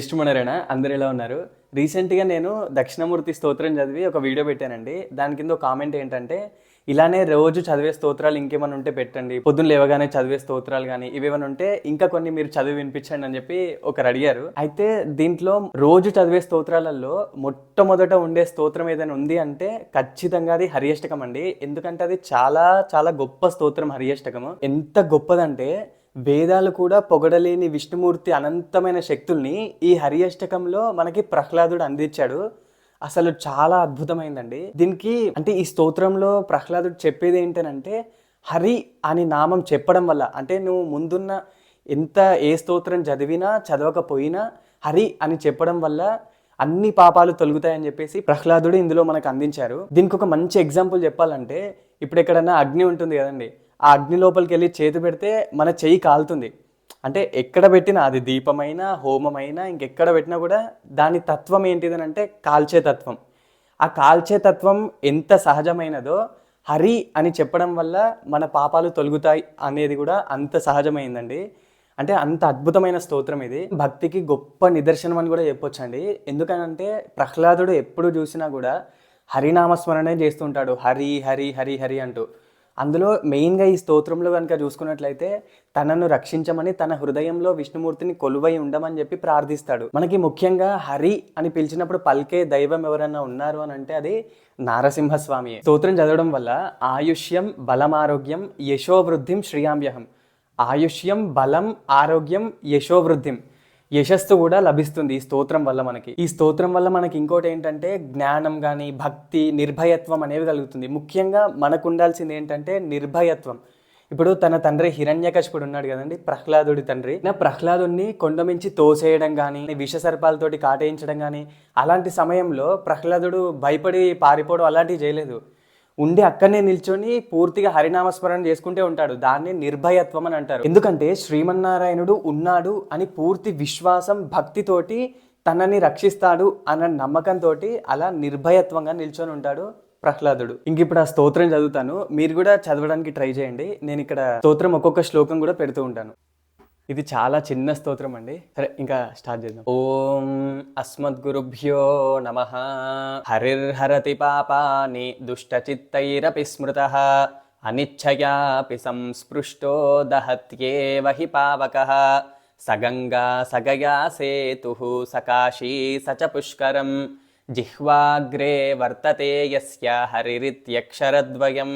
ఇష్టమన్నారేనా అందరు ఎలా ఉన్నారు? రీసెంట్గా నేను దక్షిణమూర్తి స్తోత్రం చదివి ఒక వీడియో పెట్టానండి. దాని కింద ఒక కామెంట్ ఏంటంటే, ఇలానే రోజు చదివే స్తోత్రాలు ఇంకేమైనా ఉంటే పెట్టండి, పొద్దున్న లేవగానే చదివే స్తోత్రాలు కానీ ఇవేమైనా ఉంటే ఇంకా కొన్ని మీరు చదివి వినిపించండి అని చెప్పి ఒకరు అడిగారు. అయితే దీంట్లో రోజు చదివే స్తోత్రాలలో మొట్టమొదట ఉండే స్తోత్రం ఏదైనా ఉంది అంటే ఖచ్చితంగా అది హరియష్టకం అండి. ఎందుకంటే అది చాలా చాలా గొప్ప స్తోత్రం. హరియష్టకము ఎంత గొప్పదంటే వేదాలు కూడా పొగడలేని విష్ణుమూర్తి అనంతమైన శక్తుల్ని ఈ హరియష్టకంలో మనకి ప్రహ్లాదుడు అందించాడు. అసలు చాలా అద్భుతమైందండి. దీనికి అంటే ఈ స్తోత్రంలో ప్రహ్లాదుడు చెప్పేది ఏంటనంటే, హరి అని నామం చెప్పడం వల్ల, అంటే నువ్వు ముందున్న ఎంత ఏ స్తోత్రం చదివినా చదవకపోయినా హరి అని చెప్పడం వల్ల అన్ని పాపాలు తొలుగుతాయని చెప్పేసి ప్రహ్లాదుడు ఇందులో మనకు అందించారు. దీనికి ఒక మంచి ఎగ్జాంపుల్ చెప్పాలంటే, ఇప్పుడు ఎక్కడన్నా అగ్ని ఉంటుంది కదండి, ఆ అగ్ని లోపలికి వెళ్ళి చేతి పెడితే మన చెయ్యి కాలుతుంది. అంటే ఎక్కడ పెట్టినా, అది దీపమైనా హోమమైనా ఇంకెక్కడ పెట్టినా కూడా దాని తత్వం ఏంటిదని అంటే కాల్చే తత్వం. ఆ కాల్చే తత్వం ఎంత సహజమైనదో హరి అని చెప్పడం వల్ల మన పాపాలు తొలుగుతాయి అనేది కూడా అంత సహజమైందండి. అంటే అంత అద్భుతమైన స్తోత్రం ఇది. భక్తికి గొప్ప నిదర్శనం అని కూడా చెప్పొచ్చండి. ఎందుకనంటే ప్రహ్లాదుడు ఎప్పుడు చూసినా కూడా హరినామస్మరణే చేస్తుంటాడు, హరి హరి హరి హరి అంటూ. అందులో మెయిన్గా ఈ స్తోత్రంలో కనుక చూసుకున్నట్లయితే తనను రక్షించమని తన హృదయంలో విష్ణుమూర్తిని కొలువై ఉండమని చెప్పి ప్రార్థిస్తాడు. మనకి ముఖ్యంగా హరి అని పిలిచినప్పుడు పలికే దైవం ఎవరన్నా ఉన్నారు అని అంటే అది నారసింహస్వామి. స్తోత్రం చదవడం వల్ల ఆయుష్యం బలమారోగ్యం యశోవృద్ధిం శ్రియామ్యహం. ఆయుష్యం బలం ఆరోగ్యం యశోవృద్ధిం, యశస్సు కూడా లభిస్తుంది ఈ స్తోత్రం వల్ల మనకి. ఈ స్తోత్రం వల్ల మనకి ఇంకోటి ఏంటంటే జ్ఞానం కానీ భక్తి నిర్భయత్వం అనేవి కలుగుతుంది. ముఖ్యంగా మనకు ఉండాల్సింది ఏంటంటే నిర్భయత్వం. ఇప్పుడు తన తండ్రి హిరణ్యకశిపుడు ఉన్నాడు కదండి, ప్రహ్లాదుడి తండ్రి. ప్రహ్లాదుడిని కొండమించి తోసేయడం కానీ విష సర్పాలతోటి కాటేయించడం కానీ అలాంటి సమయంలో ప్రహ్లాదుడు భయపడి పారిపోవడం అలాంటివి చేయలేదు. ఉండి అక్కడనే నిల్చొని పూర్తిగా హరినామస్మరణ చేసుకుంటే ఉంటాడు. దాన్ని నిర్భయత్వం అని అంటారు. ఎందుకంటే శ్రీమన్నారాయణుడు ఉన్నాడు అని పూర్తి విశ్వాసం భక్తితోటి తనని రక్షిస్తాడు అన్న నమ్మకంతో అలా నిర్భయత్వంగా నిల్చొని ఉంటాడు ప్రహ్లాదుడు. ఇంక ఇప్పుడు ఆ స్తోత్రం చదువుతాను, మీరు కూడా చదవడానికి ట్రై చేయండి. నేను ఇక్కడ స్తోత్రం ఒక్కొక్క శ్లోకం కూడా పెడుతూ ఉంటాను. ఇది చాలా చిన్న స్తోత్రం అండి. సరే ఇంకా స్టార్ట్ చేద్దాం. ఓం అస్మద్గురుభ్యో నమః. హరిర్హరతి పాపాని దుష్టచిత్తైరపి స్మృతః అనిచ్ఛయాపి సంస్పృష్టో దహత్యేవ హి పావకః. సగంగా సగయా సేతుః సకాశీ సచ పుష్కరం. జిహ్వాగ్రే వర్తతే యస్య హరిరిత్యక్షరద్వయం.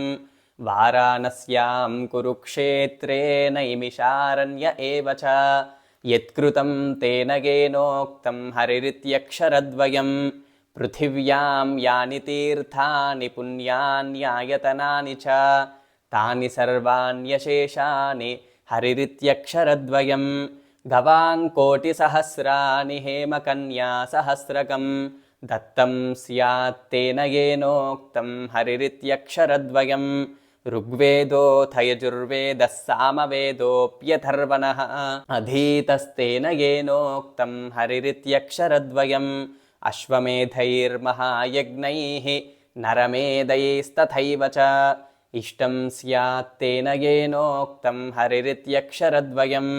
వారాణస్యాం కురుక్షేత్రే నైమిషారణ్య ఏవ చ. యత్కృతం తేన గేనోక్తం హరిరిత్యక్షరద్వయం. పృథివ్యాం యాని తీర్థాని పుణ్యాన్యాయతనాని చ. తాని సర్వాణ్యశేషాని హరిరిత్యక్షరద్వయం. గవాంకోటి సహస్రాని హేమకన్యా సహస్రకం. దత్తం స్యాత్తేన గేనోక్తం హరిరిత్యక్షరద్వయం. ఋగ్వేదోऽథ యజుర్వేదः సామవేదోऽప్యథర్వణः. అధీతస్తేన గేనోక్తం హరిరిత్యక్షరద్వయం. అశ్వమేధైర్మహాయజ్ఞైః నరమేధైస్తథైవ చ. ఇష్టం స్యాత్తేన గేనోక్తం హరిరిత్యక్షరద్వయం.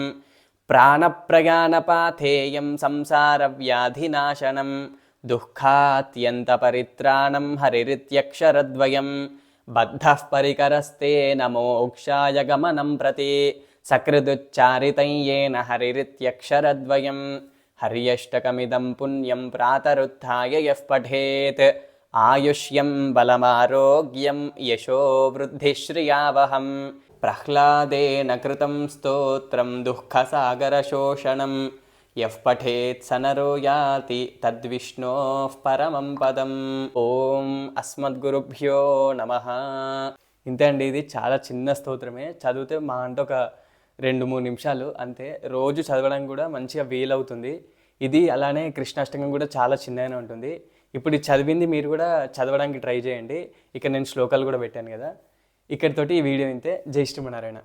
ప్రాణప్రయాణపాథేయం సంసారవ్యాధినాశనం. దుఃఖాత్యంతపరిత్రాణం హరిరిత్యక్షరద్వయం. బద్ధః పరికరస్తేన మోక్షాయ గమనం ప్రతి. సకృదుచ్చారితం యేన హరిరిత్యక్షరద్వయం. హర్యష్టకమిదం పుణ్యం ప్రాతరుత్థాయ యః పఠేత్. ఆయుష్యం బలమారోగ్యం యశో వృద్ధిశ్రియావహం. ప్రహ్లాదేన కృతం స్తోత్రం దుఃఖసాగరశోషణం. యః పఠేత్ స నరో యాతి తద్విష్ణోః పరమం పదం. ఓం అస్మద్గురుభ్యో నమః. ఇంతే అండి. ఇది చాలా చిన్న స్తోత్రమే. చదివితే మా అంటే ఒక 2-3 నిమిషాలు అంతే. రోజు చదవడానికి కూడా మంచిగా వీలవుతుంది. ఇది అలానే కృష్ణాష్టకం కూడా చాలా చిన్నగానే ఉంటుంది. ఇప్పుడు ఇది చదివింది మీరు కూడా చదవడానికి ట్రై చేయండి. ఇక్కడ నేను శ్లోకాలు కూడా పెట్టాను కదా. ఇక్కడితోటి ఈ వీడియో ఇంతే. జై శ్రీమన్నారాయణ.